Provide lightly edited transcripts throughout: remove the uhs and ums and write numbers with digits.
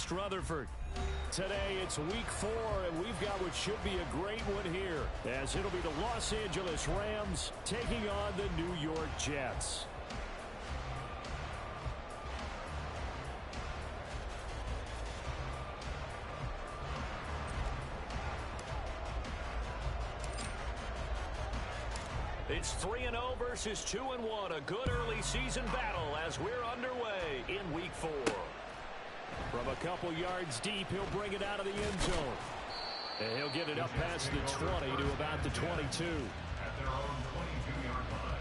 against Rutherford. Today it's week 4, and we've got what should be a great one here, as it'll be the Los Angeles Rams taking on the New York Jets. It's 3-0 versus 2-1. A good early season battle as we're underway in week 4. From a couple yards deep, he'll bring it out of the end zone. And he'll get it up past the 20 to about the 22. At their own 22-yard line.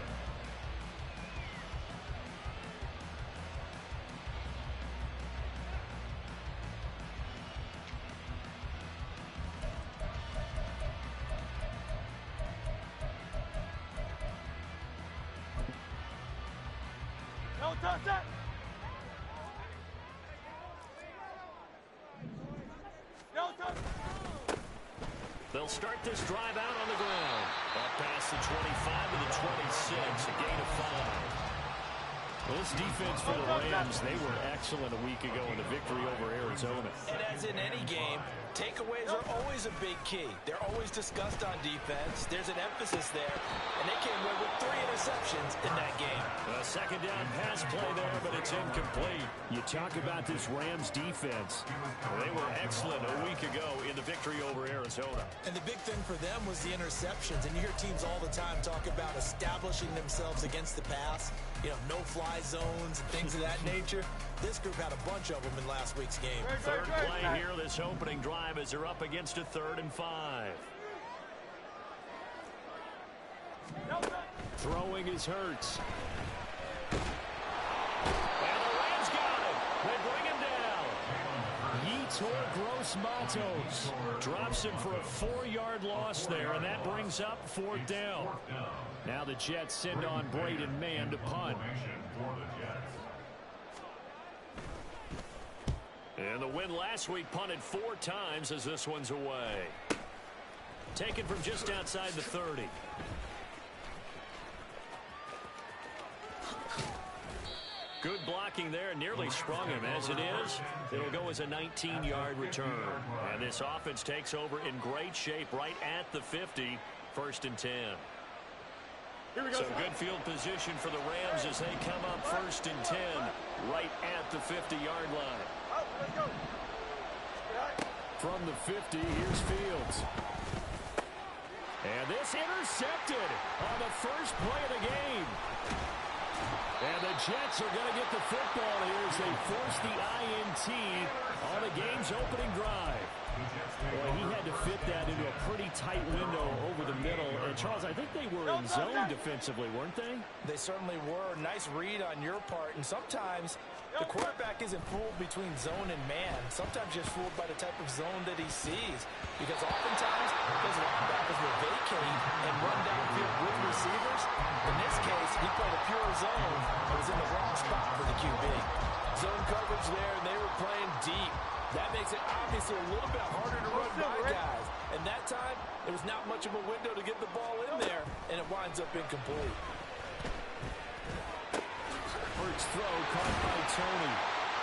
No touch that. No touch. They'll start this drive out on the ground. Up past the 25 to the 26, a gain of 5. Well, this defense for the Rams, they were excellent a week ago in the victory over Arizona. And as in any game, takeaways are always a big key. They're always discussed on defense. There's an emphasis there, and they came away with 3 interceptions in that game. A second down pass play there, but it's incomplete. You talk about this Rams defense. They were excellent a week ago in the victory over Arizona. And the big thing for them was the interceptions. And you hear teams all the time talk about establishing themselves against the pass. You know, no-fly zones and things of that nature. This group had a bunch of them in last week's game. Third play here, this opening drive, as they're up against a 3rd and 5. Throwing is Hurts. And the Rams got him. They bring him down. Yetur Gross-Matos drops him for a 4-yard loss there, and that brings up 4th down. Now the Jets send on Braden Mann to punt. And the win last week punted 4 times as this one's away. Taken from just outside the 30. Good blocking there, nearly sprung him. As it is, it'll go as a 19-yard return. And this offense takes over in great shape right at the 50, 1st and 10. So good field position for the Rams as they come up 1st and 10 right at the 50-yard line. From the 50, here's Fields. And this intercepted on the first play of the game. And the Jets are going to get the football here as they force the INT on the game's opening drive. Boy, he had to fit that into a pretty tight window over the middle. And, Charles, I think they were in zone defensively, weren't they? They certainly were. Nice read on your part. And sometimes the quarterback isn't fooled between zone and man. Sometimes just fooled by the type of zone that he sees. Because oftentimes, those linebackers will vacate and run downfield with receivers. In this case, he played a pure zone, but was in the wrong spot for the QB. Zone coverage there, and they were playing deep. That makes it obviously a little bit harder to run by guys. And that time, there was not much of a window to get the ball in there, and it winds up incomplete. Hurts throw caught by Tony.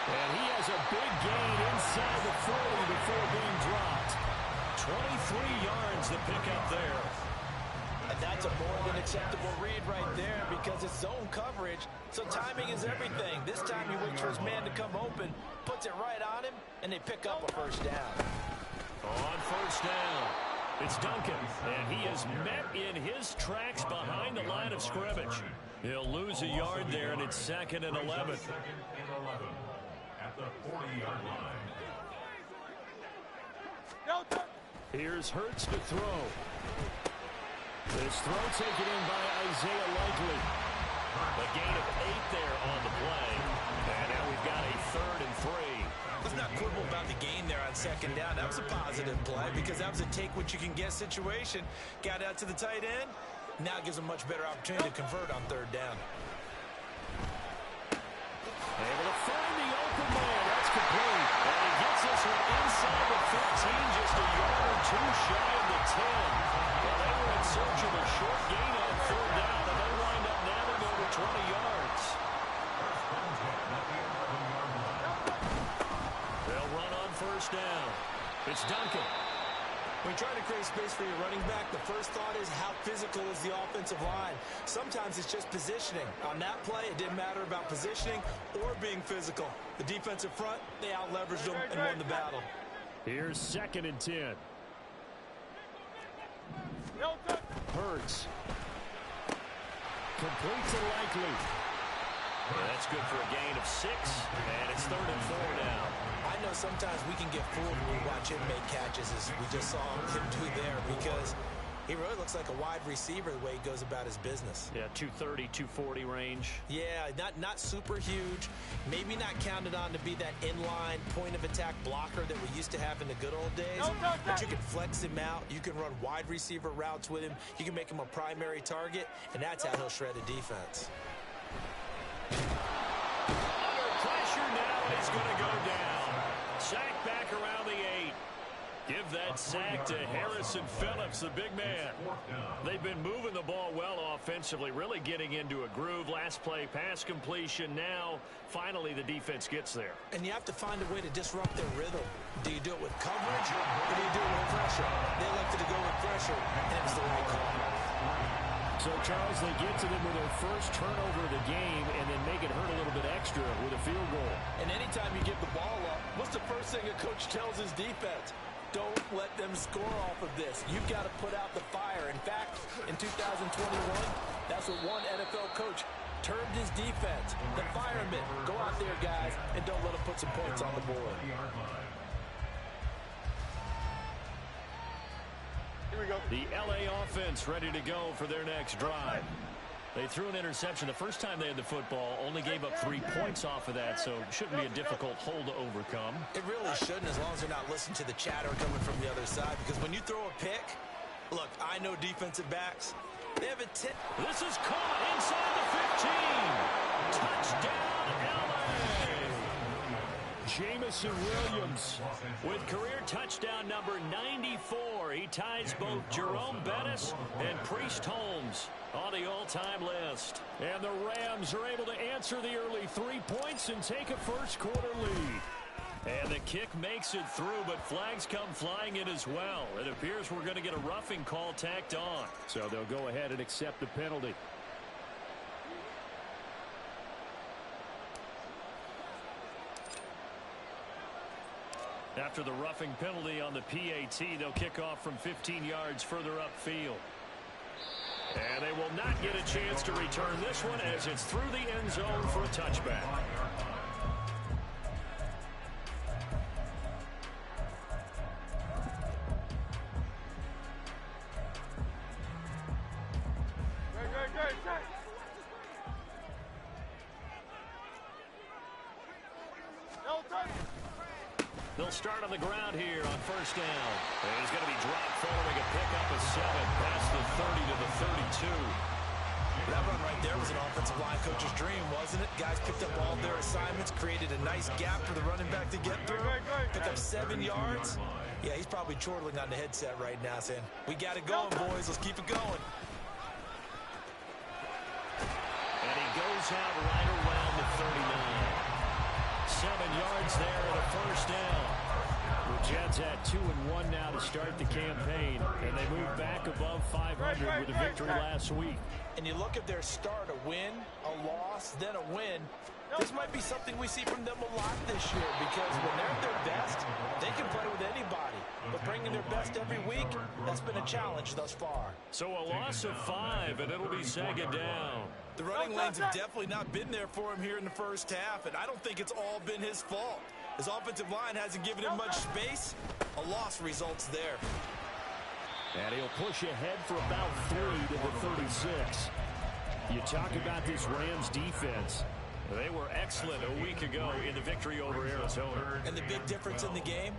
And he has a big gain inside the 40 before being dropped. 23 yards the pickup there. And that's a more than acceptable read right there because it's zone coverage, so timing is everything. This time he waits for his man to come open, puts it right on him, and they pick up a 1st down. On 1st down, it's Duncan, and he is met in his tracks behind the line of scrimmage. He'll lose a yard there, and it's 2nd and 11. 2nd and 11 at the 40-yard line. Here's Hurts to throw. This throw taken in by Isaiah Likely. A gain of 8 there on the play. And now we've got a 3rd and 3. Let's not quibble about the gain there on 2nd down. That was a positive play because that was a take-what-you-can-get situation. Got out to the tight end. Now gives a much better opportunity to convert on 3rd down. Able to find the open man. That's complete. And he gets this one inside the 15, just a yard or 2 shy of the 10. Well, they were in search of a short gain on 3rd down, and they wind up nabbing over 20 yards. They'll run first down. It's Duncan. When you're trying to create space for your running back, the first thought is how physical is the offensive line. Sometimes it's just positioning. On that play, it didn't matter about positioning or being physical. The defensive front, they out-leveraged them and won the battle. Here's 2nd and 10. Hurts. Completes it likely. Yeah, that's good for a gain of 6, and it's 3rd and 4 now. I know sometimes we can get fooled when we watch him make catches, as we just saw him do there, because he really looks like a wide receiver the way he goes about his business. Yeah, 230, 240 range. Yeah, not super huge. Maybe not counted on to be that inline point-of-attack blocker that we used to have in the good old days. But you can flex him out. You can run wide receiver routes with him. You can make him a primary target, and that's how he'll shred a defense. Under pressure now, and he's going to go down. Sack back around the 8. Give that sack to Harrison Phillips, the big man. They've been moving the ball well offensively, really getting into a groove. Last play, pass completion. Now, finally, the defense gets there. And you have to find a way to disrupt their rhythm. Do you do it with coverage, or do you do it with pressure? They elected to go with pressure, and it was the right call. So, Charles, they get to them with their first turnover of the game and then make it hurt a little bit extra with a field goal. And anytime you give the ball up, what's the first thing a coach tells his defense? Don't let them score off of this. You've got to put out the fire. In fact, in 2021, that's what one NFL coach termed his defense. The firemen. Go out there, guys, and don't let them put some points on the board. Here we go. The L.A. offense ready to go for their next drive. They threw an interception the first time they had the football, only gave up 3 points off of that, so it shouldn't be a difficult hole to overcome. It really shouldn't, as long as they're not listening to the chatter coming from the other side, because when you throw a pick, look, I know defensive backs, they have a tip. This is caught inside the 15. Touchdown, L.A. Jamison Williams with career touchdown number 94. He ties both Jerome Bettis and Priest Holmes on the all-time list. And the Rams are able to answer the early 3 points and take a first-quarter lead. And the kick makes it through, but flags come flying in as well. It appears we're going to get a roughing call tacked on. So they'll go ahead and accept the penalty. After the roughing penalty on the PAT, they'll kick off from 15 yards further upfield. And they will not get a chance to return this one as it's through the end zone for a touchback. They'll start on the ground here on first down. And he's going to be dropped following a pickup of 7 past the 30 to the 32. That run right there was an offensive line coach's dream, wasn't it? Guys picked up all their assignments, created a nice gap for the running back to get through. Pick up 7 yards. Yeah, he's probably chortling on the headset right now saying, we got it going, boys. Let's keep it going. And he goes out right around the 39. 7 yards there and a first down. The Jets at 2-1 now to start the campaign, and they move back above 500 with a victory last week. And you look at their start, a win, a loss, then a win. This might be something we see from them a lot this year, because when they're at their best, they can play with anybody. But bringing their best every week, that's been a challenge thus far. So a loss of 5, and it'll be second down. The running lanes have definitely not been there for him here in the first half, and I don't think it's all been his fault. His offensive line hasn't given him much space. A loss results there. And he'll push ahead for about 3 to the 36. You talk about this Rams defense. They were excellent a week ago in the victory over Arizona. And the big difference in the game,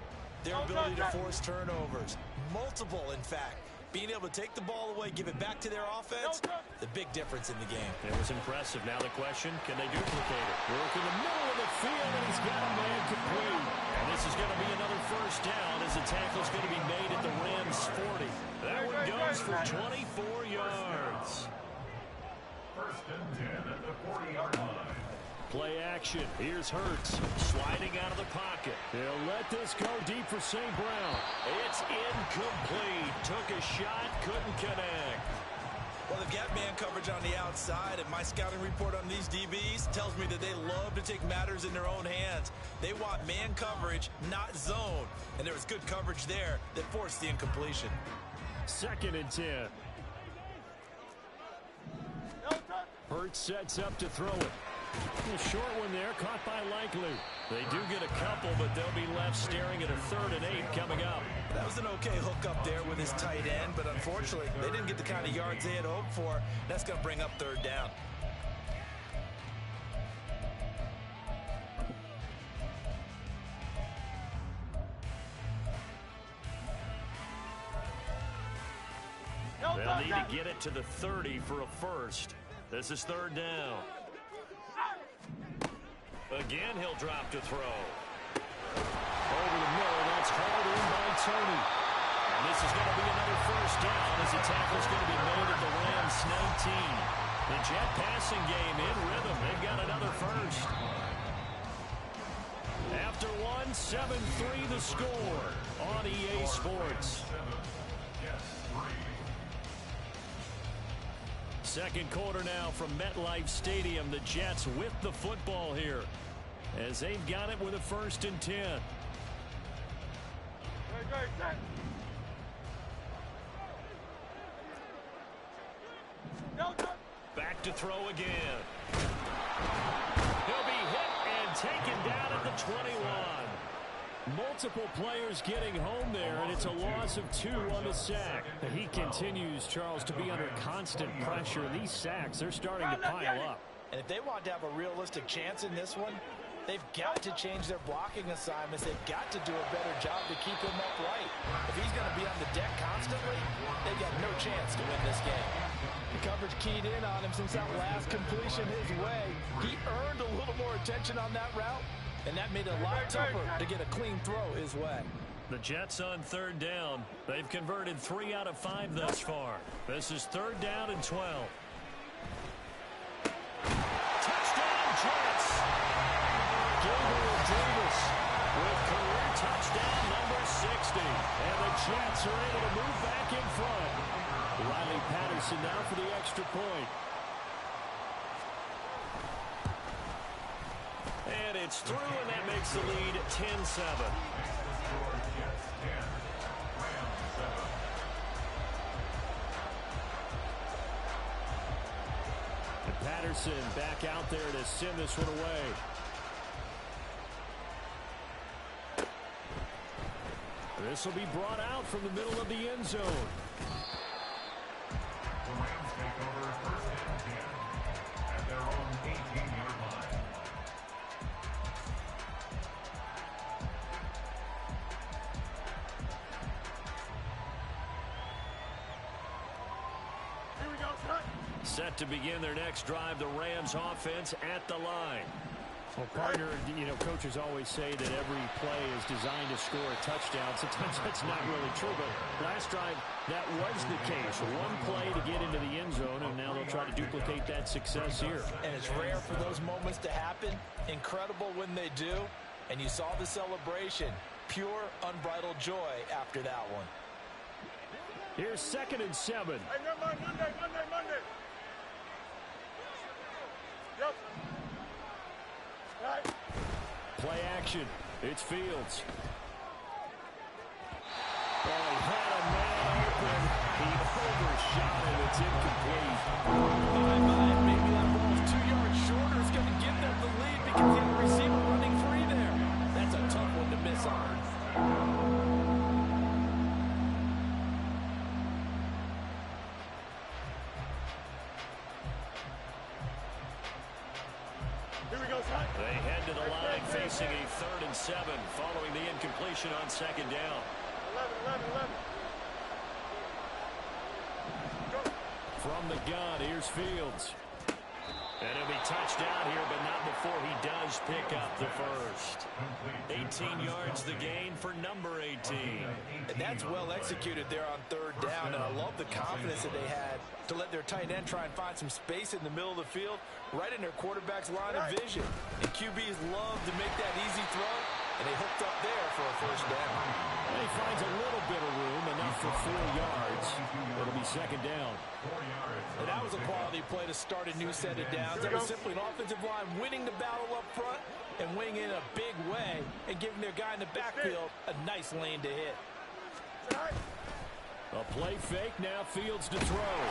their ability to force turnovers. Multiple, in fact. Being able to take the ball away, give it back to their offense, the big difference in the game. It was impressive. Now the question, can they duplicate it? Work in the middle of the field, and he's got a man complete. And this is going to be another first down as the tackle's going to be made at the Rams 40. That one goes for 24 yards. First and 10 at the 40-yard line. Play action. Here's Hurts sliding out of the pocket. He'll let this go deep for St. Brown. It's incomplete. Took a shot, couldn't connect. Well, they've got man coverage on the outside, and my scouting report on these DBs tells me that they love to take matters in their own hands. They want man coverage, not zone. And there was good coverage there that forced the incompletion. 2nd and 10. Hurts sets up to throw it. A short one there, caught by Likely. They do get a couple, but they'll be left staring at a 3rd and 8 coming up. That was an okay hook up there with his tight end, but unfortunately, they didn't get the kind of yards they had hoped for. That's going to bring up 3rd down. They'll need to get it to the 30 for a first. This is 3rd down. Again, he'll drop to throw. Over the middle, that's hauled in by Tony. And this is going to be another first down as the tackle's going to be made at the Rams 19. The Jet passing game in rhythm. They've got another first. After one, 7-3 the score on EA Sports. Second quarter now from MetLife Stadium. The Jets with the football here as they've got it with a 1st and 10. Back to throw again. He'll be hit and taken down at the 21. Multiple players getting home there, and it's a loss of 2 on the sack. He continues, Charles, to be under constant pressure. These sacks, they're starting to pile up. And if they want to have a realistic chance in this one, they've got to change their blocking assignments. They've got to do a better job to keep him upright. If he's going to be on the deck constantly, they've got no chance to win this game. The coverage keyed in on him since that last completion his way. He earned a little more attention on that route, and that made it a lot tougher to get a clean throw his way. The Jets on 3rd down. They've converted 3 out of 5 thus far. This is 3rd down and 12. Touchdown, Jets! Gabriel Davis with career touchdown number 60. And the Jets are able to move back in front. Riley Patterson now for the extra point. And it's through, and that makes the lead 10-7. And Patterson back out there to send this one away. This will be brought out from the middle of the end zone. The Rams take over 1st and 10 at their own 18-yard line. Here we go, son. Set to begin their next drive, the Rams offense at the line. Well, partner, you know, coaches always say that every play is designed to score a touchdown. Sometimes that's not really true, but last drive, that was the case. One play to get into the end zone, and now they'll try to duplicate that success here. And it's rare for those moments to happen. Incredible when they do. And you saw the celebration. Pure, unbridled joy after that one. Here's 2nd and 7. Hey, Monday. Yep. Right. Play action. It's Fields. Oh, he had a man open. He overshot it. It's incomplete. Maybe that ball's 2 yards shorter is going to give them the lead because he had a receiver running free there. That's a tough one to miss on. They head to the line facing a 3rd and 7 following the incompletion on 2nd down. 11. From the gun, here's Fields. And he'll be touched down here, but not before he does pick up the first. 18 yards the gain for number 18. And that's well executed there on third down, and I love the confidence that they had to let their tight end try and find some space in the middle of the field, right in their quarterback's line of vision. And QBs love to make that easy throw, and they hooked up there for a first down. And he finds a little bit of room, enough for 4 yards. It'll be second down. And that was a quality play to start a new set of downs. That was simply an offensive line winning the battle up front and winning in a big way and giving their guy in the backfield a nice lane to hit. A play fake, now Fields to throw.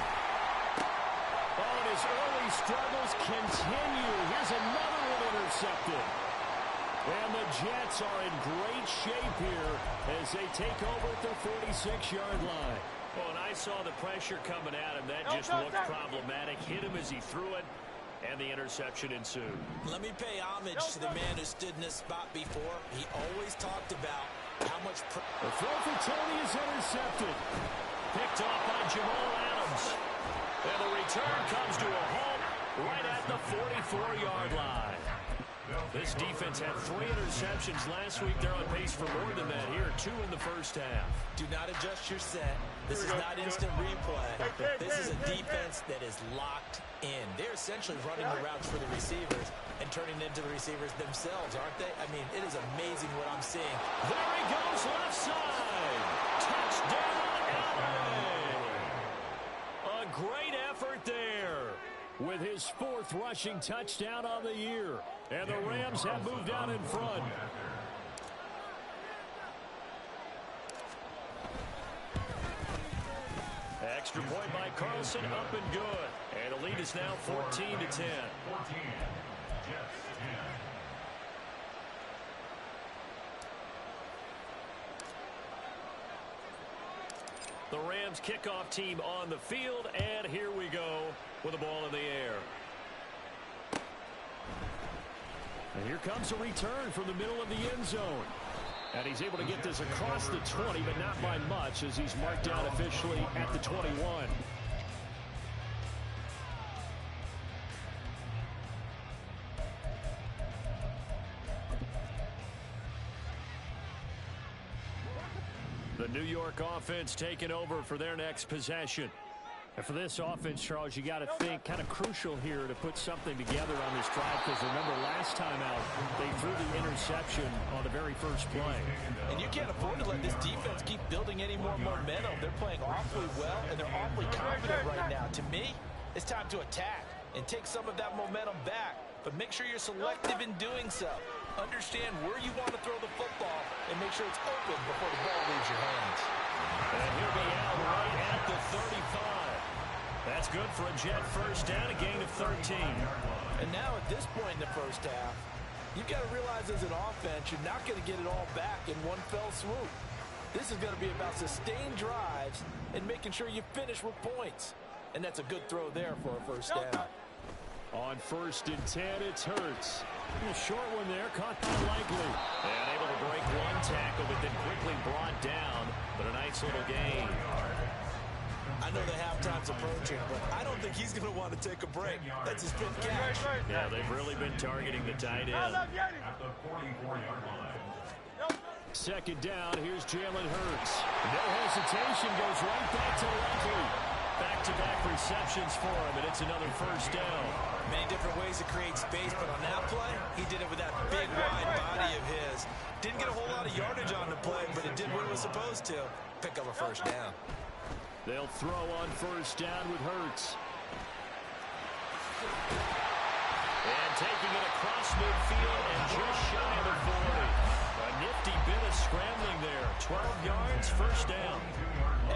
Oh, and his early struggles continue. Here's another one intercepted. And the Jets are in great shape here as they take over at their 46-yard line. Well, and I saw the pressure coming at him. That just looked problematic. Hit him as he threw it, and the interception ensued. Let me pay homage to the man who stood in this spot before. He always talked about how much... The throw for Tony is intercepted. Picked off by Jamal Adams. And the return comes to a halt right at the 44-yard line. This defense had 3 interceptions last week. They're on pace for more than that here. 2 in the first half. Do not adjust your set. This is not instant replay. This is a defense that is locked in. They're essentially running the routes for the receivers and turning into the receivers themselves, aren't they? I mean, it is amazing what I'm seeing. There he goes, left side. Touchdown, LA. A great effort there with his 4th rushing touchdown on the year. And the Rams have moved out in front. Extra point by Carlson, up and good. And the lead is now 14-10. 14. Jets 10. The Rams kickoff team on the field, and here we go with the ball in the air. And here comes a return from the middle of the end zone. And he's able to get this across the 20, but not by much, as he's marked down officially at the 21. The New York offense taking over for their next possession. And for this offense, Charles, you got to think kind of crucial here to put something together on this drive, because remember last time out they threw the interception on the very first play. And you can't afford to let this defense keep building any more momentum. They're playing awfully well, and they're awfully confident right now. To me, it's time to attack and take some of that momentum back, but make sure you're selective in doing so. Understand where you want to throw the football and make sure it's open before the ball leaves your hands. And he'll be out right at the 35. That's good for a Jet first down, a gain of 13. And now at this point in the first half, you've got to realize as an offense, you're not going to get it all back in one fell swoop. This is going to be about sustained drives and making sure you finish with points. And that's a good throw there for a first down. On 1st and 10, it's Hurts. A short one there, caught by Likely. And able to break one tackle, but then quickly brought down. But a nice little gain. I know the halftime's approaching, but I don't think he's going to want to take a break. That's his 5th catch. Yeah, they've really been targeting the tight end. At the 44-yard line. Second down, here's Jalen Hurts. No hesitation, goes right back to Likely. Back-to-back receptions for him, and it's another first down. Many different ways to create space, but on that play, he did it with that big, wide body of his. Didn't get a whole lot of yardage on the play, but it did what it was supposed to. Pick up a first down. They'll throw on first down with Hurts. And taking it across midfield and just shy of the 40. A nifty bit of scrambling there. 12 yards, first down.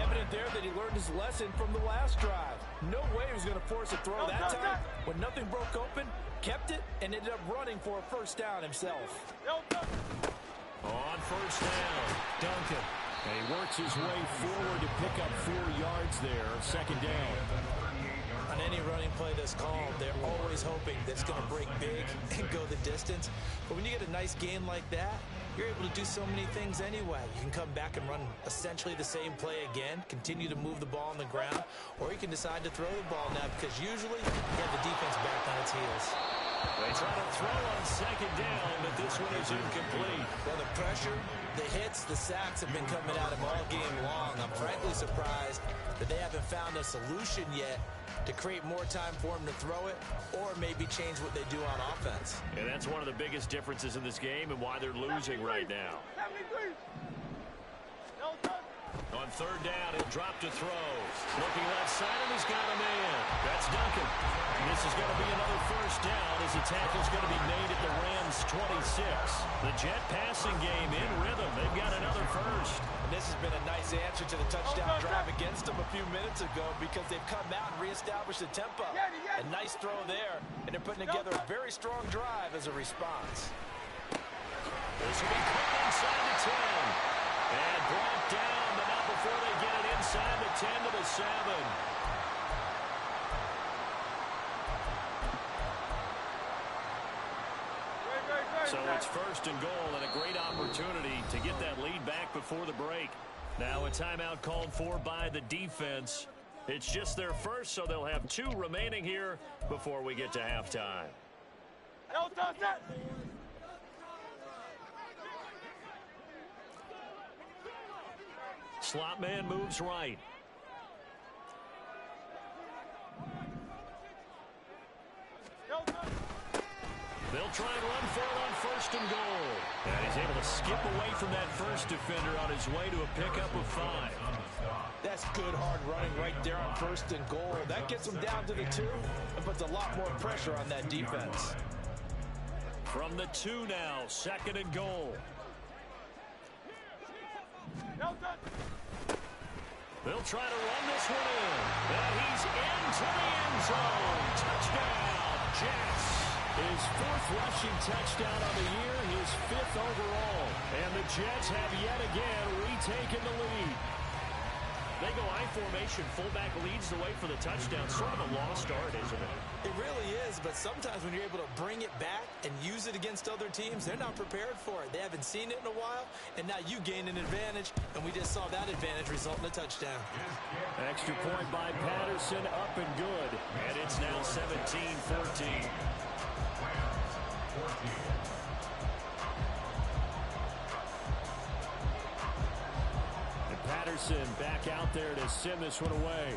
Evident there that he learned his lesson from the last drive. No way he was going to force a throw that time. When nothing broke open, kept it, and ended up running for a first down himself. On first down, Duncan. And he works his way forward to pick up 4 yards there. Second down. On any running play that's called, they're always hoping that it's going to break big and go the distance. But when you get a nice gain like that, you're able to do so many things anyway. You can come back and run essentially the same play again, continue to move the ball on the ground, or you can decide to throw the ball now because usually you have the defense back on its heels. They try to throw on second down, but this one is incomplete. Well, the pressure, the hits, the sacks have been coming at him all game long. I'm frankly surprised that they haven't found a solution yet to create more time for him to throw it or maybe change what they do on offense. And that's one of the biggest differences in this game and why they're losing right now. 73. No touch. On third down, he'll drop to throw. Looking left side, and he's got a man. That's Duncan. This is going to be another first down as the tackle's going to be made at the Rams' 26. The Jet passing game in rhythm. They've got another first. And this has been a nice answer to the touchdown drive against them a few minutes ago because they've come out and reestablished the tempo. A nice throw there, and they're putting together a very strong drive as a response. This will be cut inside the 10. And brought down, but not before they get it inside the 10 to the 7. So it's first and goal and a great opportunity to get that lead back before the break. Now a timeout called for by the defense. It's just their first, so they'll have 2 remaining here before we get to halftime. No touch that. Slot man moves right. No touch. They'll try and run for it on first and goal. And he's able to skip away from that first defender on his way to a pickup of 5. That's good hard running right there on first and goal. That gets them down to the 2 and puts a lot more pressure on that defense. From the 2 now, second and goal. No touch. They'll try to run this one in. And he's into the end zone. Touchdown, Jets. His 4th rushing touchdown on the year, his 5th overall. And the Jets have yet again retaken the lead. They go I formation, fullback leads the way for the touchdown. Sort of a lost art, isn't it? It really is, but sometimes when you're able to bring it back and use it against other teams, they're not prepared for it. They haven't seen it in a while, and now you gain an advantage, and we just saw that advantage result in a touchdown. Extra point by Patterson, up and good. And it's now 17-14. And Patterson back out there to send this one away.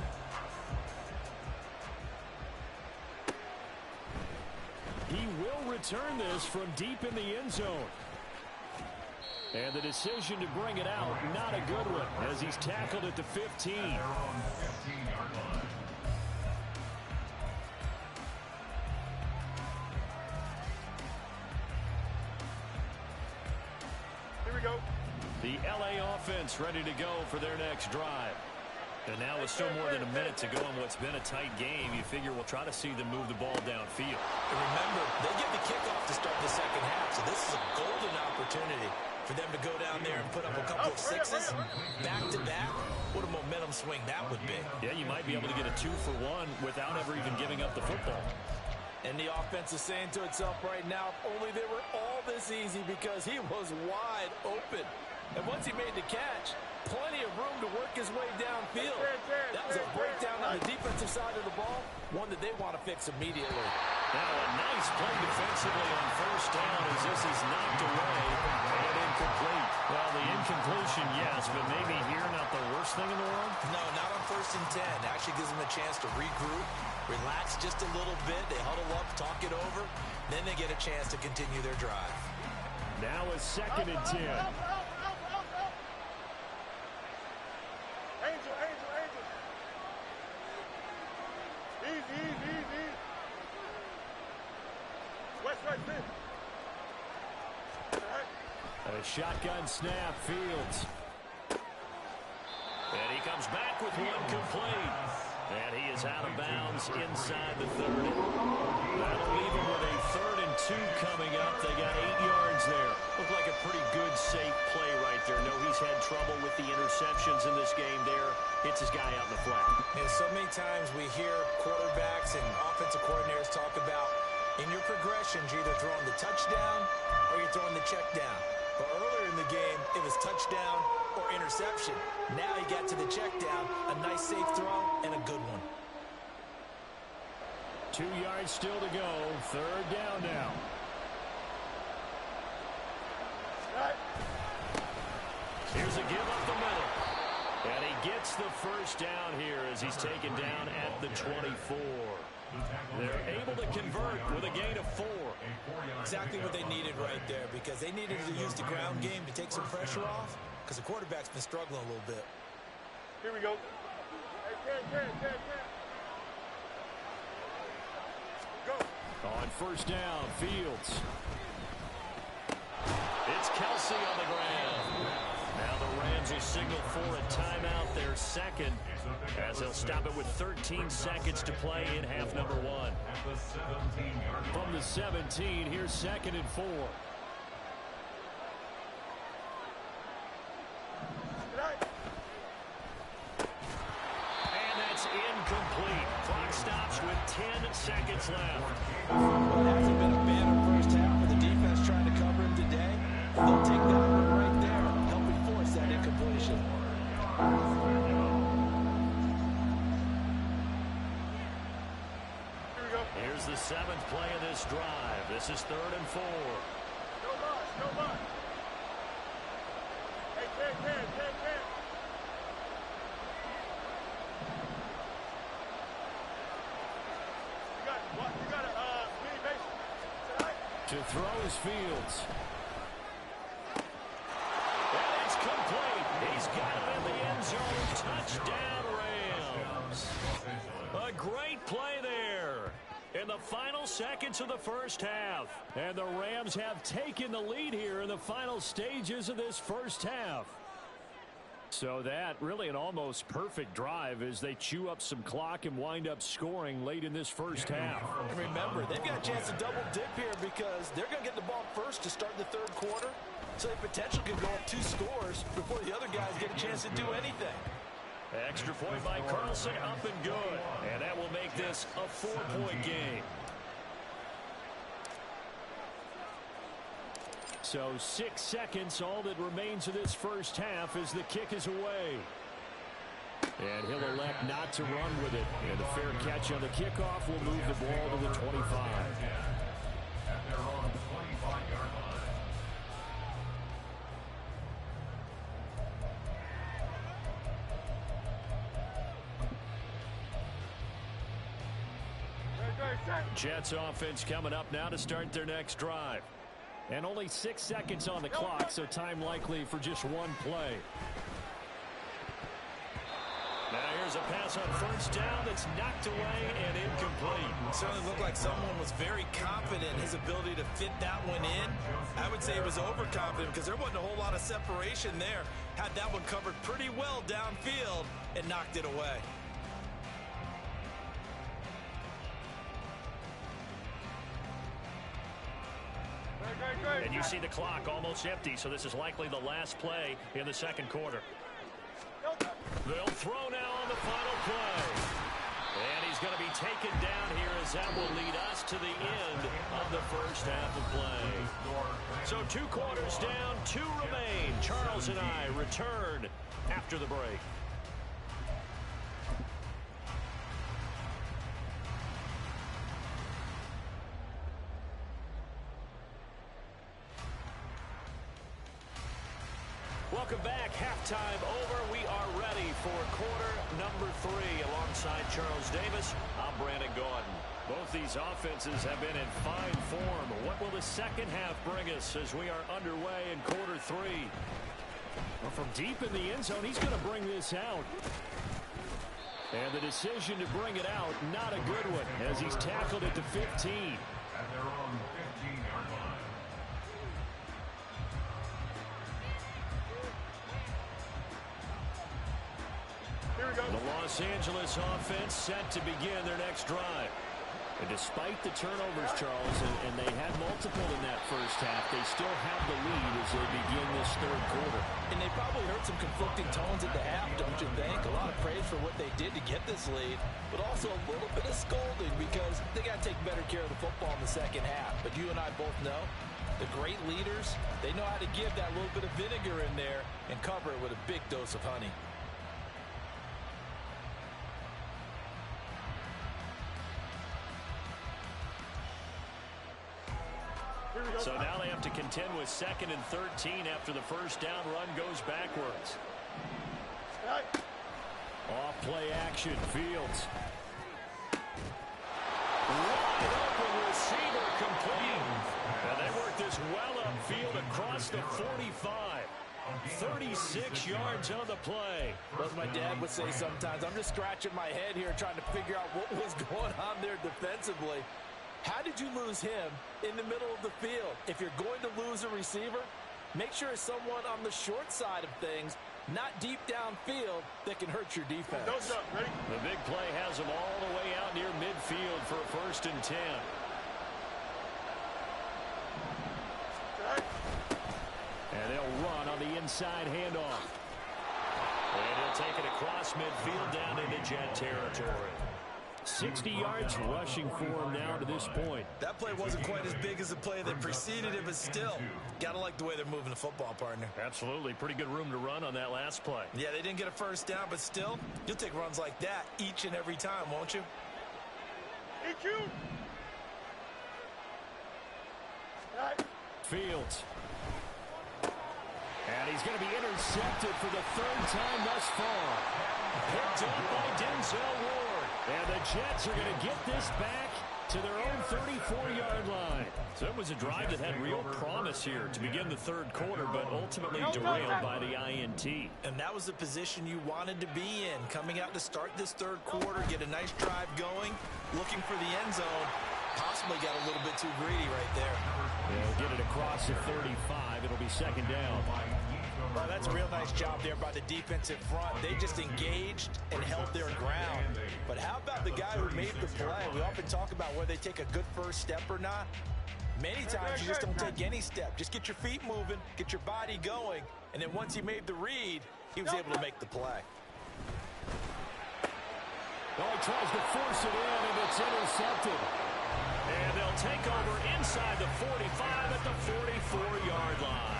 He will return this from deep in the end zone. And the decision to bring it out, not a good one, as he's tackled at the 15. Here we go. The LA offense ready to go for their next drive. And now with still more than a minute to go in what's been a tight game, you figure we'll try to see them move the ball downfield. And remember, they get the kickoff to start the second half, so this is a golden opportunity for them to go down there and put up a couple of 6s back-to-back. What a momentum swing that would be. Yeah, you might be able to get a 2-for-1 without ever even giving up the football. And the offense is saying to itself right now, if only they were all this easy, because he was wide open. And once he made the catch, plenty of room to work his way downfield. That was a breakdown on the defensive side of the ball, one that they want to fix immediately. Now a nice play defensively on first down as this is knocked away and incomplete. Well, the incompletion, yes, but maybe here not the worst thing in the world? No, not on first and 10. It actually gives them a chance to regroup, relax just a little bit. They huddle up, talk it over. Then they get a chance to continue their drive. Now a second and 10. Angel, Angel, Angel. Easy, easy, easy. West, right, sit. A shotgun snap, Fields. And he comes back with one complete. And he is out of bounds inside the 30. That'll leave him with a 3rd and 2 coming up. They got 8 yards there. Looked like a pretty good, safe play right there. No, he's had trouble with the interceptions in this game there. Hits his guy out in the flat. And so many times we hear quarterbacks and offensive coordinators talk about in your progressions, you're either throwing the touchdown or you're throwing the check down. But early the game, it was touchdown or interception. Now he got to the check down, a nice safe throw, and a good one. 2 yards still to go. Third down now. Here's a give up the middle. And he gets the first down here as he's taken down at the 24. They're able to convert with a gain of 4. Exactly what they needed right there, because they needed to use the ground game to take some pressure off, because the quarterback's been struggling a little bit. Here we go. Hey, 10. Go. On first down, Fields. It's Kelsey on the ground. Now the Rams will signal for a timeout, their second, as they'll stop it with 13 seconds to play in half number 1. From the 17, here's 2nd and 4. And that's incomplete. Clock stops with 10 seconds left. Well, it hasn't been a bad first half for the defense trying to cover him today. They'll take that one right there, helping force that incompletion. Here we go. Here's the 7th play of this drive. This is 3rd and 4. No loss. Hey, 10. You got a mini base. To throw is Fields. And it's complete. He's got it in the end zone. Touchdown, Rams. A great play there in the final seconds of the first half. And the Rams have taken the lead here in the final stages of this first half. So that really an almost perfect drive as they chew up some clock and wind up scoring late in this first half. And remember, they've got a chance to double dip here because they're going to get the ball first to start the third quarter. So they potentially could go up 2 scores before the other guys get a chance to do anything. Extra point by Carlson, up and good. And that will make this a 4-point game. So 6 seconds, all that remains of this first half as the kick is away. And he'll elect not to run with it. And a fair catch on the kickoff will move the ball to the 25. At their own 25-yard line. Jets offense coming up now to start their next drive. And only 6 seconds on the clock, so time likely for just one play. Now here's a pass on first down that's knocked away and incomplete. It certainly looked like someone was very confident in his ability to fit that one in. I would say he was overconfident because there wasn't a whole lot of separation there. Had that one covered pretty well downfield and knocked it away. And you see the clock almost empty, so this is likely the last play in the second quarter. They'll throw now on the final play. And he's going to be taken down here as that will lead us to the end of the first half of play. So 2 quarters down, 2 remain. Charles and I return after the break. Welcome back. Halftime over. We are ready for quarter number 3 alongside Charles Davis. I'm Brandon Gaudin. Both these offenses have been in fine form. What will the second half bring us as we are underway in quarter 3? Well, from deep in the end zone, he's going to bring this out. And the decision to bring it out, not a good one, as he's tackled at the 15. At their own 15-yard line. Here we go. The Los Angeles offense set to begin their next drive. And despite the turnovers, Charles, and they had multiple in that first half, they still have the lead as they begin this third quarter. And they probably heard some conflicting tones at the half, don't you think? A lot of praise for what they did to get this lead, but also a little bit of scolding because they got to take better care of the football in the second half. But you and I both know The great leaders, they know how to give that little bit of vinegar in there and cover it with a big dose of honey. So now they have to contend with 2nd and 13 after the first down run goes backwards. Off play action, Fields. Wide open receiver complete. And they work this well upfield across the 45. 36 yards on the play. As my dad would say sometimes, I'm just scratching my head here trying to figure out what was going on there defensively. How did you lose him in the middle of the field? If you're going to lose a receiver, make sure it's someone on the short side of things, not deep downfield, that can hurt your defense. Don't jump, ready? The big play has them all the way out near midfield for a 1st and 10. And they'll run on the inside handoff. And he'll take it across midfield down into Jet territory. 60 yards rushing for him now to this point. That play wasn't quite as big as the play that preceded it, but still, gotta like the way they're moving the football, partner. Absolutely. Pretty good room to run on that last play. Yeah, they didn't get a first down, but still, you'll take runs like that each and every time, won't you? EQ. Fields. And he's going to be intercepted for the 3rd time thus far. Picked up by Denzel Ward. And the Jets are going to get this back to their own 34-yard line. So it was a drive that had real promise here to begin the 3rd quarter, but ultimately derailed by the INT. And that was the position you wanted to be in. Coming out to start this 3rd quarter, get a nice drive going, looking for the end zone. Possibly got a little bit too greedy right there. They'll get it across the 35. It'll be 2nd down. Well, that's a real nice job there by the defensive front. They just engaged and held their ground. But how about the guy who made the play? We often talk about whether they take a good first step or not. Many times you just don't take any step. Just get your feet moving, get your body going, and then once he made the read, he was able to make the play. Well, he tries to force it in, and it's intercepted. And they'll take over inside the 45 at the 44-yard line.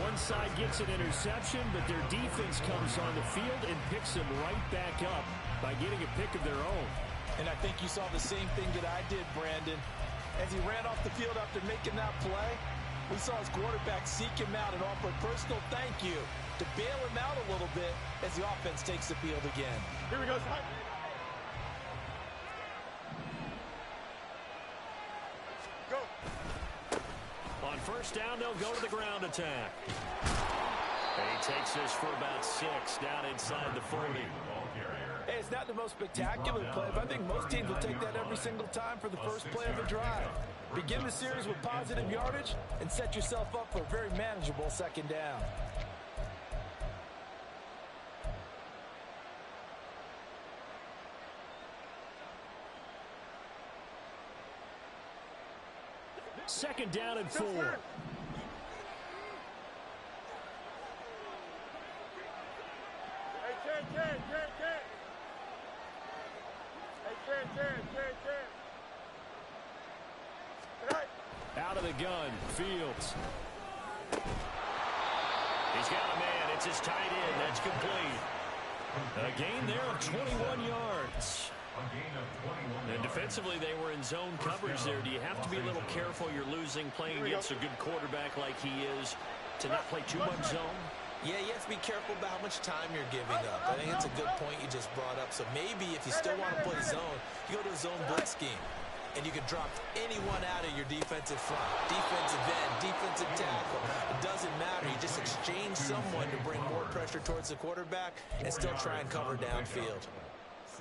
One side gets an interception, but their defense comes on the field and picks them right back up by getting a pick of their own. And I think you saw the same thing that I did, Brandon. As he ran off the field after making that play, we saw his quarterback seek him out and offer a personal thank you to bail him out a little bit as the offense takes the field again. Here we go. Go. On 1st down, they'll go to the ground attack. And he takes this for about 6 down inside the 40. Hey, it's not the most spectacular play, but I think most teams will take that every single time for the first play of a drive. Begin the series with positive yardage and set yourself up for a very manageable 2nd down. Second down and 4. Hey, Ken. Hey, Ken. Out of the gun, Fields. He's got a man. It's his tight end. That's complete. A gain there of 21 yards. And defensively, they were in zone coverage there. Do you have to be a little careful? You're losing, playing against a good quarterback like he is, to not play too much zone? Yeah, you have to be careful about how much time you're giving up. I think it's a good point you just brought up. So maybe if you still want to play zone, you go to a zone blitz scheme. And you can drop anyone out of your defensive front. Defensive end, defensive tackle. It doesn't matter. You just exchange someone to bring more pressure towards the quarterback and still try and cover downfield.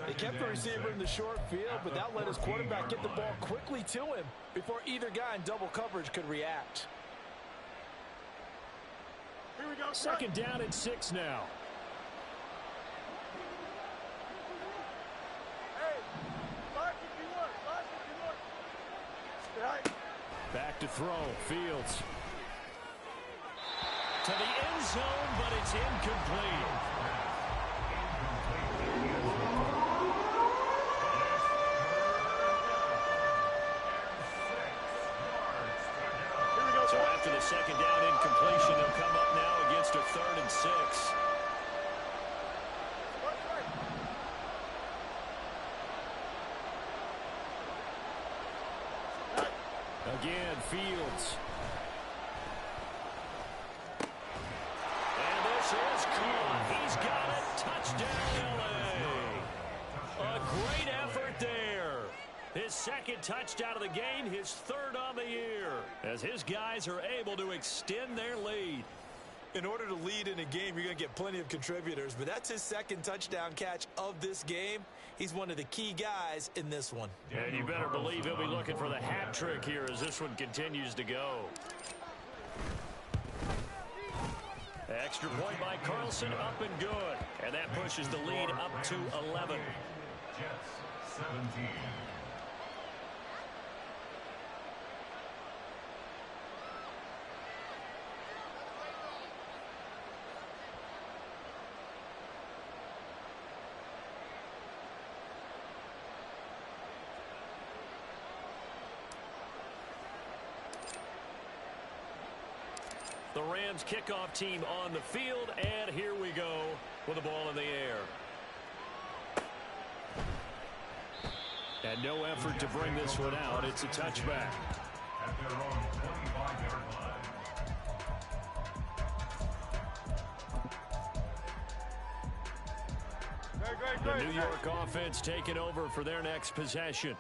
They kept the receiver in the short field, but that let his quarterback get the ball quickly to him before either guy in double coverage could react. Here we go. 2nd down and 6 now. Hey, lock if you want. Right. Back to throw, Fields. To the end zone, but it's incomplete. 6. Again, Fields. And this is caught. He's got it. Touchdown, LA. A great effort there. His second touchdown of the game, his third on the year, as his guys are able to extend their lead. In order to lead in a game, you're going to get plenty of contributors, but that's his second touchdown catch of this game. He's one of the key guys in this one. And you better believe he'll be looking for the hat trick here as this one continues to go. Extra point by Carlson, up and good. And that pushes the lead up to 11. Jets 17. The Rams kickoff team on the field, and here we go with the ball in the air. And no effort to bring this one out. It's a touchback. At their own 25-yard line. The New York offense taking over for their next possession.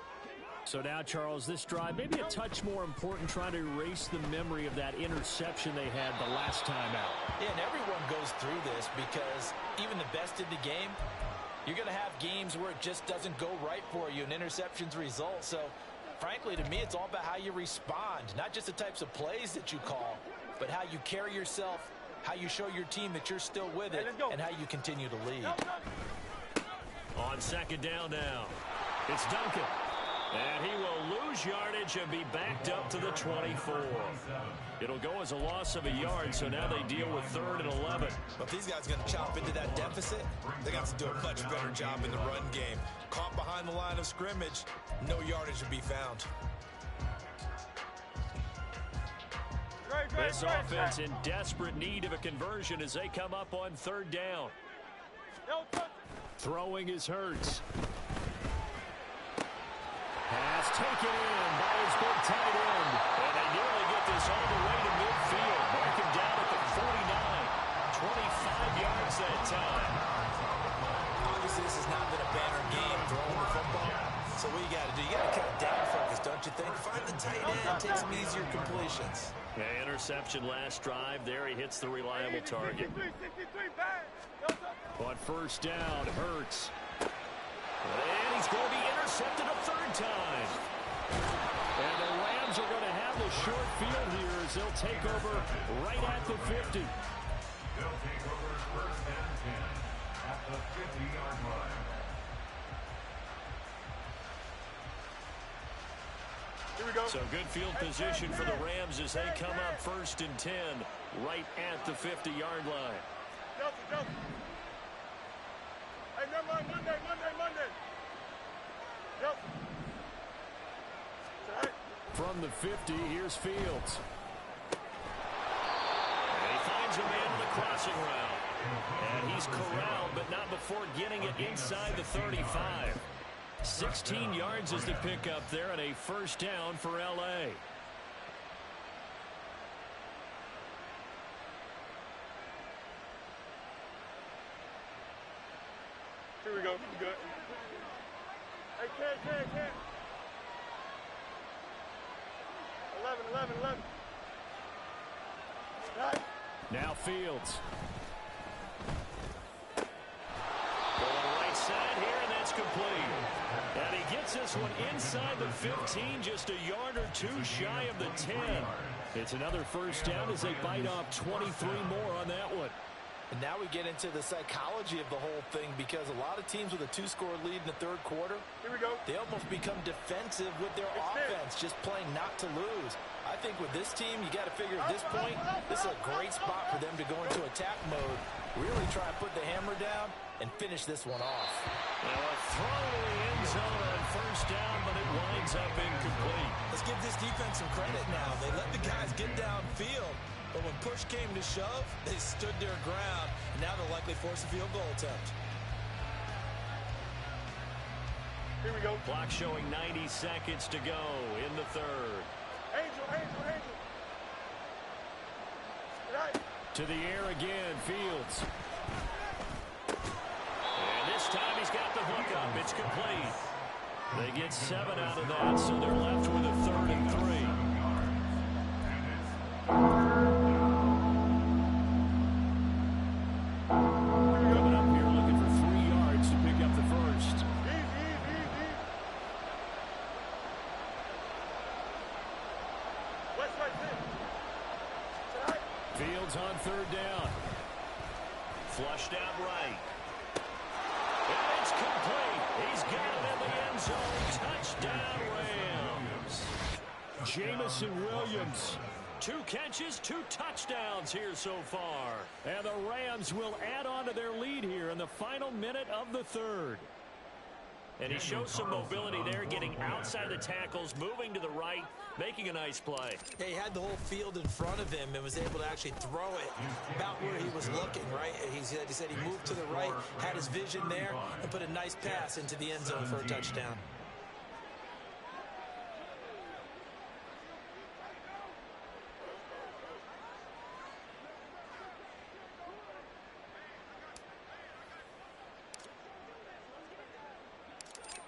So now, Charles, this drive, maybe a touch more important, trying to erase the memory of that interception they had the last time out. Yeah, and everyone goes through this because even the best in the game, you're going to have games where it just doesn't go right for you and interceptions result. So, frankly, to me, it's all about how you respond, not just the types of plays that you call, but how you carry yourself, how you show your team that you're still with it, and how you continue to lead. On second down now, it's Duncan. And he will lose yardage and be backed up to the 24. It'll go as a loss of a yard, so now they deal with 3rd and 11. But if these guys are going to chop into that deficit, they got to do a much better job in the run game. Caught behind the line of scrimmage, no yardage to be found. This offense in desperate need of a conversion as they come up on 3rd down. Throwing is Hurts. Pass taken in by his big tight end. And they nearly get this all the way to midfield. Mark him down at the 49. 25 yards that time. Obviously, this has not been a banner game throwing the football. So what you got to do, you got to kind of down focus, don't you think? Find the tight end, take some easier completions. Yeah, interception last drive. There he hits the reliable target. On 1st down, Hurts. And he's going to be intercepted a 3rd time. And the Rams are going to have the short field here as they'll take over right at the 50. They'll take over 1st and 10 at the 50-yard line. Here we go. So good field position for the Rams as they come up 1st and 10 right at the 50-yard line. Delta. Hey, Monday. Delta. From the 50, here's Fields. And he finds a man in the crossing route. And he's corralled, but not before getting it inside the 35. 16 yards is the pickup there, and a 1st down for L.A. Here we go. Good. Hey, Ken. 11. Right. Now Fields. Going right side here, and that's complete. And he gets this one inside the 15, just a yard or two shy of the 10. It's another 1st down as they bite off 23 more on that one. And now we get into the psychology of the whole thing because a lot of teams with a 2-score lead in the 3rd quarter, Here we go. they almost become defensive with their offense, just playing not to lose. I think with this team, you got to figure at this point, this is a great spot for them to go into attack mode, really try and put the hammer down and finish this one off. Now a throw to the end zone on 1st down, but it winds up incomplete. Let's give this defense some credit now. They let the guys get downfield, but when push came to shove, they stood their ground Now they'll likely force a field goal attempt. Here we go. Clock showing 90 seconds to go in the third. Angel. Right. To the air again, Fields. And this time he's got the hook up. It's complete. They get 7 out of that, so they're left with a 3rd and 3. Coming up here looking for 3 yards to pick up the first. Easy. West right there. Right. Fields on 3rd down. Flushed out right. And it's complete. He's got it in the end zone. Touchdown, Rams. Jamison Williams. 2 catches, 2 touchdowns here so far. And the Rams will add on to their lead here in the final minute of the third. And he shows some mobility there, getting outside the tackles, moving to the right, making a nice play. Yeah, he had the whole field in front of him and was able to actually throw it about where he was looking, right? He said he moved to the right, had his vision there, and put a nice pass into the end zone for a touchdown.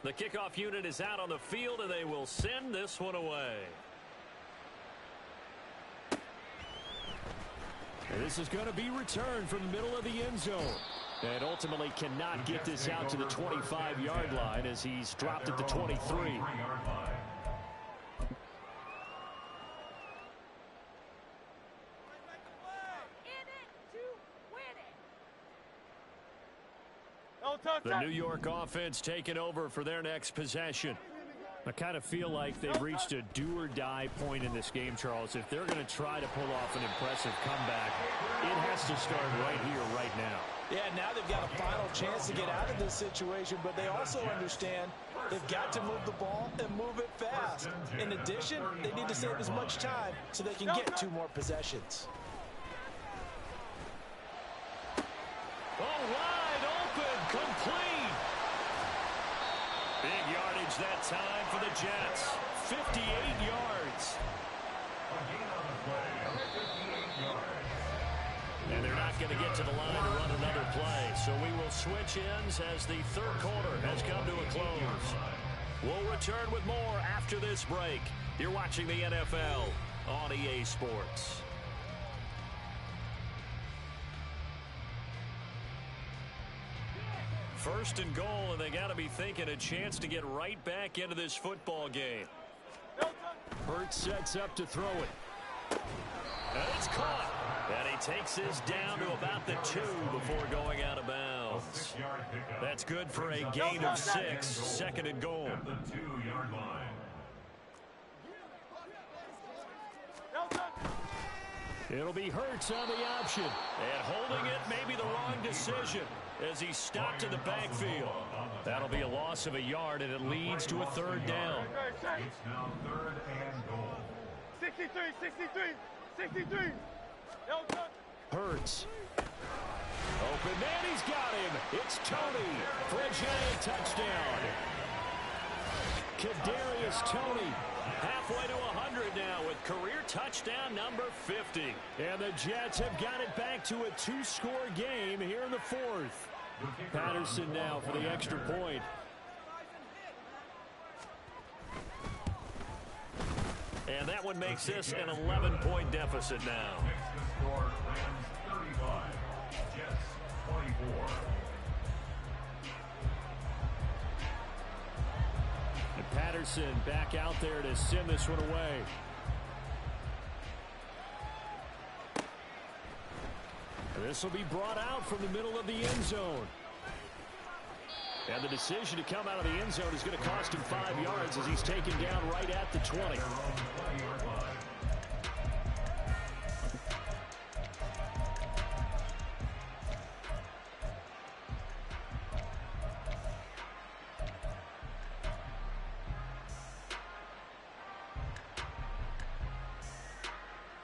The kickoff unit is out on the field, and they will send this one away. And this is going to be returned from the middle of the end zone. And ultimately cannot get this out to the 25-yard line as he's dropped at the 23. The New York offense taking over for their next possession. I kind of feel like they've reached a do-or-die point in this game, Charles. If they're going to try to pull off an impressive comeback, it has to start right here, right now. Yeah, now they've got a final chance to get out of this situation, but they also understand they've got to move the ball and move it fast. In addition, they need to save as much time so they can get 2 more possessions. Oh, wide open, complete. Big yardage that time for the Jets. 58 yards. And they're not going to get to the line to run another play. So we will switch ends as the third quarter has come to a close. We'll return with more after this break. You're watching the NFL on EA Sports. First and goal, and they got to be thinking a chance to get right back into this football game. Hurts sets up to throw it. And it's caught. And he takes this down to about the 2 before going out of bounds. That's good for a gain of 6. Second and goal. At the 2-yard line. It'll be Hurts on the option. And holding it may be the wrong decision as he stopped in the backfield. That'll be a loss of a yard, and it leads to a 3rd down. It's now 3rd and goal. 63. Hurts. Open man, he's got him. It's Toney for a giant touchdown. Kadarius Toney halfway to 100 now with career touchdown number 50. And the Jets have got it back to a 2-score game here in the 4th. Patterson now for the extra point. And that one makes this an 11-point deficit now. Next to score, Rams 35, Jets 24. And Patterson back out there to send this one away. This will be brought out from the middle of the end zone. And the decision to come out of the end zone is going to cost him 5 yards as he's taken down right at the 20.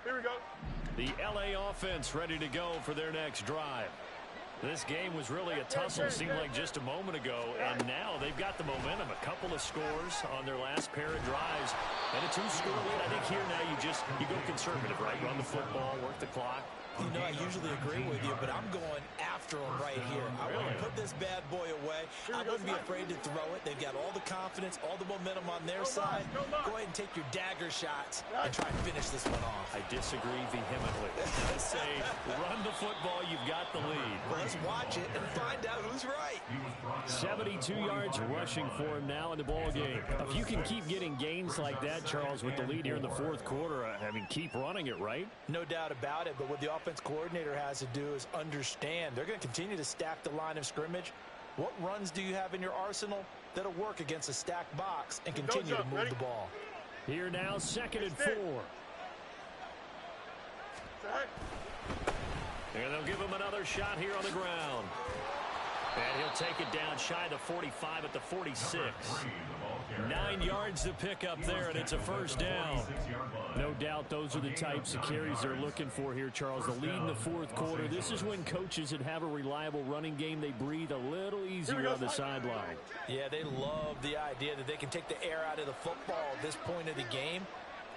Here we go. The LA offense ready to go for their next drive. This game was really a tussle, seemed like just a moment ago, and now they've got the momentum. A couple of scores on their last pair of drives, and a 2-score lead. I think here now you go conservative, right? Run the football, work the clock. You know, I usually agree with you, but I'm going after him right here. I want to put this bad boy away. I wouldn't be afraid to throw it. They've got all the confidence, all the momentum on their side. Go ahead and take your dagger shots and try and finish this one off. I disagree vehemently. I say run the football, you've got the lead. Well, let's watch it and find out who's right. 72 yards rushing for him now in the ball game. If you can keep getting gains like that, Charles, with the lead here in the fourth quarter, I mean, keep running it, right? No doubt about it, but what the offense coordinator has to do is understand they're going to continue to stack the line of scrimmage. What runs do you have in your arsenal that'll work against a stacked box and continue to move the ball? Here now, 2nd and 4. And they'll give him another shot here on the ground. And he'll take it down shy of the 45 at the 46. 9 yards to pick up there, and it's a first down. No doubt those are the types of carries they're looking for here, Charles. The lead in the fourth quarter. This is when coaches that have a reliable running game, they breathe a little easier on the sideline. Yeah, they love the idea that they can take the air out of the football at this point of the game.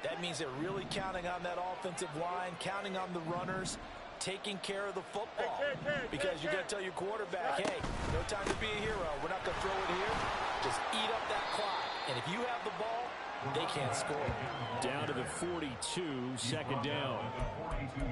That means they're really counting on that offensive line, counting on the runners, taking care of the football. Because you're going to tell your quarterback, hey, no time to be a hero. We're not going to throw it here. Just eat up that clock. And if you have the ball, they can't score. Down to the 42, 2nd down.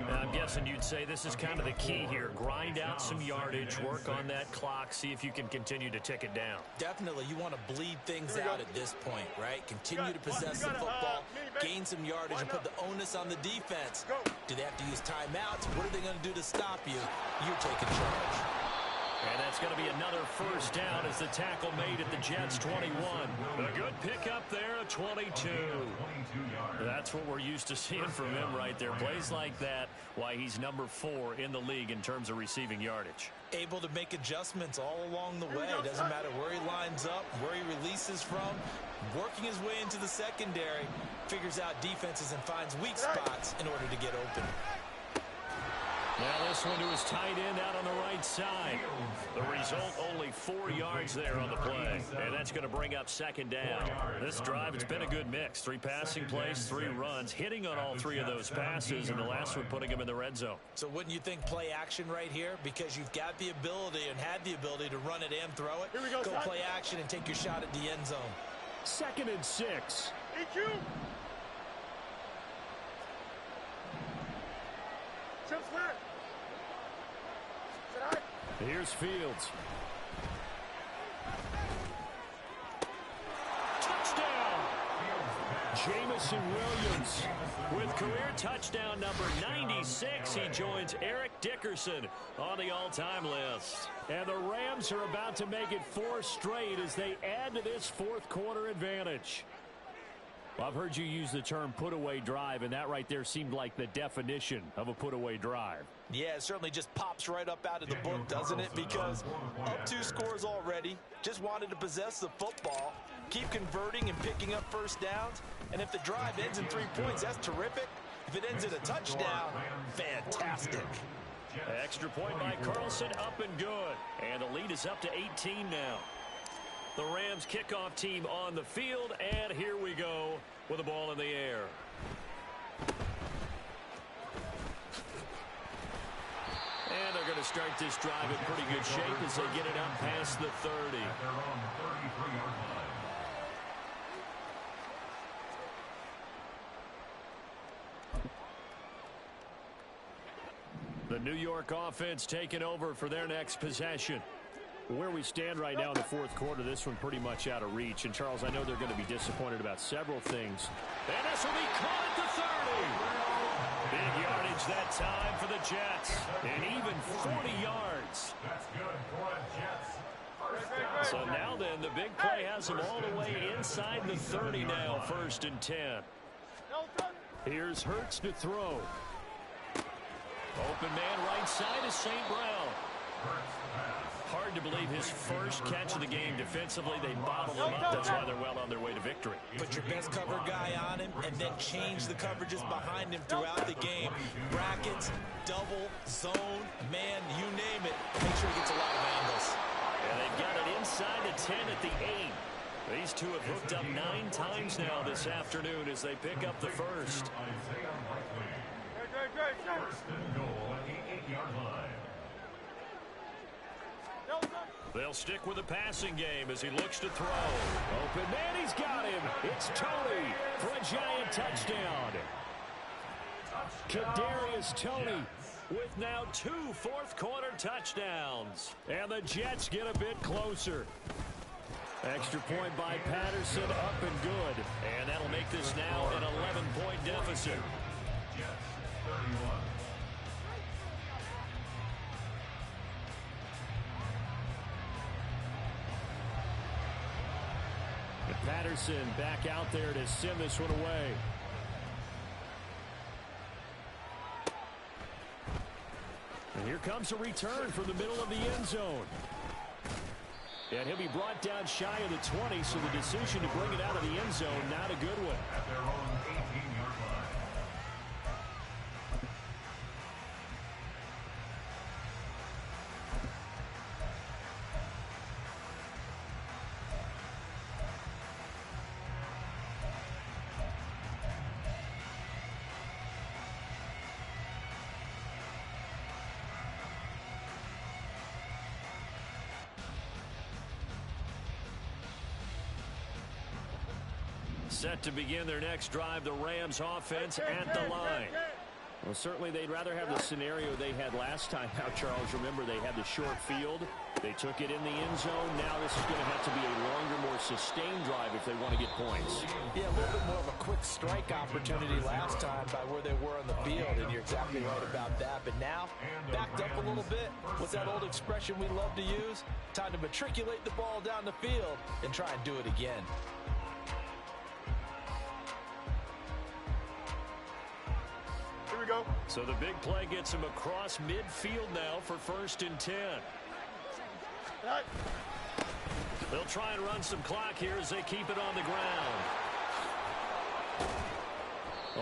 I'm guessing you'd say this is kind of the key here. Grind out some yardage, work on that clock, see if you can continue to tick it down. Definitely, you want to bleed things out at this point, right? Continue to possess the football, gain some yardage, and put the onus on the defense. Do they have to use timeouts? What are they going to do to stop you? You're taking charge. And that's going to be another first down as the tackle made at the Jets' 21. A good pickup there at 22. That's what we're used to seeing from him right there. Plays like that, why he's number 4 in the league in terms of receiving yardage. Able to make adjustments all along the way. Doesn't matter where he lines up, where he releases from. Working his way into the secondary, figures out defenses and finds weak spots in order to get open. Now this one to his tight end out on the right side. The result, only 4 yards there on the play. And that's going to bring up 2nd down. This drive, it's been a good mix. 3 passing plays, 3 runs, hitting on all 3 of those passes, and the last one putting him in the red zone. So wouldn't you think play action right here? Because you've got the ability and had the ability to run it and throw it. Go play action and take your shot at the end zone. 2nd and 6. EQ. Chip flat. Here's Fields. Touchdown! Jamison Williams with career touchdown number 96. He joins Eric Dickerson on the all-time list. And the Rams are about to make it 4 straight as they add to this fourth quarter advantage. Well, I've heard you use the term put-away drive, and that right there seemed like the definition of a put-away drive. Yeah, it certainly just pops right up out of the book, doesn't it? Because up 2 scores already, just wanted to possess the football, keep converting and picking up first downs. And if the drive ends in 3 points, that's terrific. If it ends in a touchdown, fantastic. Extra point by Carlson, up and good. And the lead is up to 18 now. The Rams kickoff team on the field, and here we go with the ball in the air. And they're going to start this drive in pretty good shape as they get it up past the 30. The New York offense taking over for their next possession. Where we stand right now in the fourth quarter, this one pretty much out of reach. And, Charles, I know they're going to be disappointed about several things. And this will be caught at the 30. Big yardage that time for the Jets. And even 40 yards. That's good for the Jets. So now then, the big play has them all the way inside the 30 now, 1st and 10. Here's Hurts to throw. Open man right side is St. Brown. Hard to believe his first catch of the game defensively. They bottled him up. That's why they're well on their way to victory. Put your best cover guy on him and then change the coverages behind him throughout the game. Brackets, double, zone, man, you name it. Make sure he gets a lot of angles. And they've got it inside the 10 at the 8. These two have hooked up 9 times now this afternoon as they pick up the first. Isaiah Likely. First and goal at the 8-yard line. They'll stick with the passing game as he looks to throw. Open man, he's got him. It's Toney for a giant touchdown. Kadarius Toney with now 2 fourth-quarter touchdowns. And the Jets get a bit closer. Extra point by Patterson, up and good. And that'll make this now an 11-point deficit. Jets 31. Patterson back out there to send this one away. And here comes a return from the middle of the end zone. And he'll be brought down shy of the 20, so the decision to bring it out of the end zone, not a good one. At their own 18-yard line. Set to begin their next drive, the Rams offense at the line. Well, certainly they'd rather have the scenario they had last time out, Charles. Remember, they had the short field. They took it in the end zone. Now this is going to have to be a longer, more sustained drive if they want to get points. Yeah, a little bit more of a quick strike opportunity last time by where they were on the field, and you're exactly right about that. But now, backed up a little bit. What's that old expression we love to use? Time to matriculate the ball down the field and try and do it again. Here we go. So the big play gets him across midfield now for 1st and 10. Right. They'll try and run some clock here as they keep it on the ground.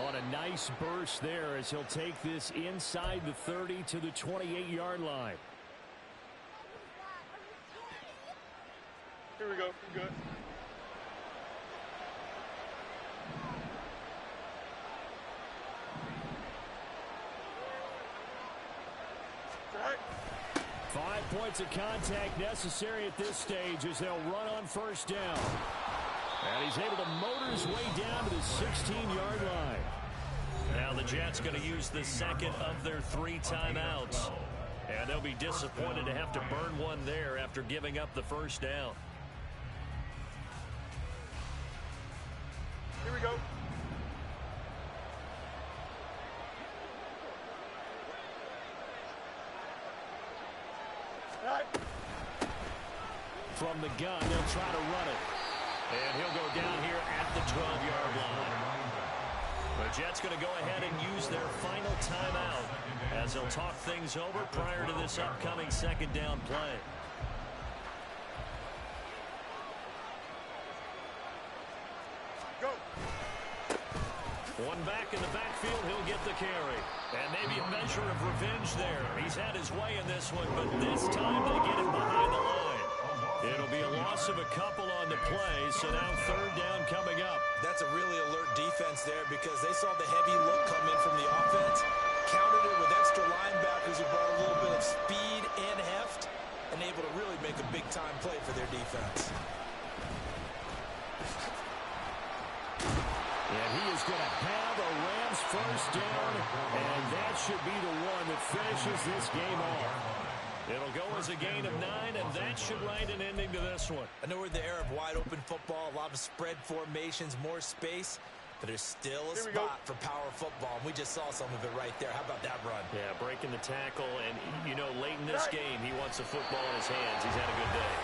On a nice burst there as he'll take this inside the 30 to the 28-yard line. Here we go. We're good. Right. 5 points of contact necessary at this stage as they'll run on 1st down. And he's able to motor his way down to the 16-yard line. Now the Jets going to use the second of their 3 timeouts. And they'll be disappointed to have to burn one there after giving up the 1st down. Here we go. Right. From the gun, they'll try to run it. And he'll go down here at the 12-yard line. The Jets going to go ahead and use their final timeout as they'll talk things over prior to this upcoming 2nd down play. Go. One back in the backfield, he'll get the carry. And maybe a measure of revenge there. He's had his way in this one, but this time they get him behind the line. It'll be a loss of a couple on the play, so now 3rd down coming up. That's a really alert defense there because they saw the heavy look come in from the offense, countered it with extra linebackers who brought a little bit of speed and heft, and able to really make a big-time play for their defense. And he is going to have a Rams 1st down, and that should be the one that finishes this game off. It'll go as a gain of 9, and that should write an ending to this one. I know we're in the era of wide-open football, a lot of spread formations, more space, but there's still a spot for power football, and we just saw some of it right there. How about that run? Yeah, breaking the tackle, and, you know, late in this game, he wants the football in his hands. He's had a good day.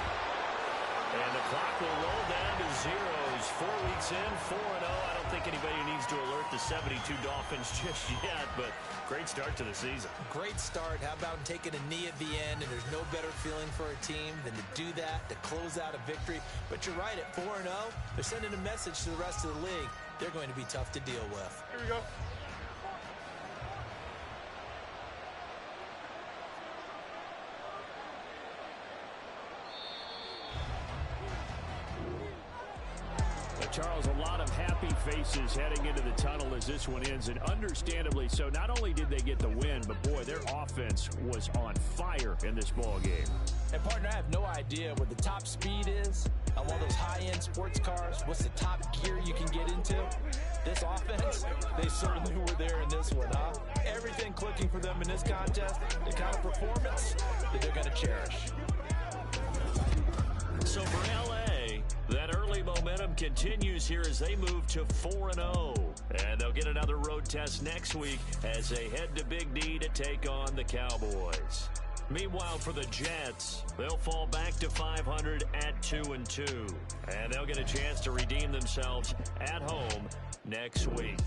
And the clock will roll down to zeros. 4 weeks in, 4-0. I don't think anybody needs to alert the 72 Dolphins just yet, but great start to the season. Great start. How about taking a knee at the end? And there's no better feeling for a team than to do that, to close out a victory. But you're right, at 4-0, they're sending a message to the rest of the league. They're going to be tough to deal with. Here we go. Charles, a lot of happy faces heading into the tunnel as this one ends, and understandably so. Not only did they get the win, but, boy, their offense was on fire in this ball game. And, partner, I have no idea what the top speed is on one of those high-end sports cars. What's the top gear you can get into? This offense, they certainly were there in this one, huh? Everything clicking for them in this contest, the kind of performance that they're going to cherish. So for L.A., that early momentum continues here as they move to 4-0. And they'll get another road test next week as they head to Big D to take on the Cowboys. Meanwhile, for the Jets, they'll fall back to 500 at 2-2. And they'll get a chance to redeem themselves at home next week.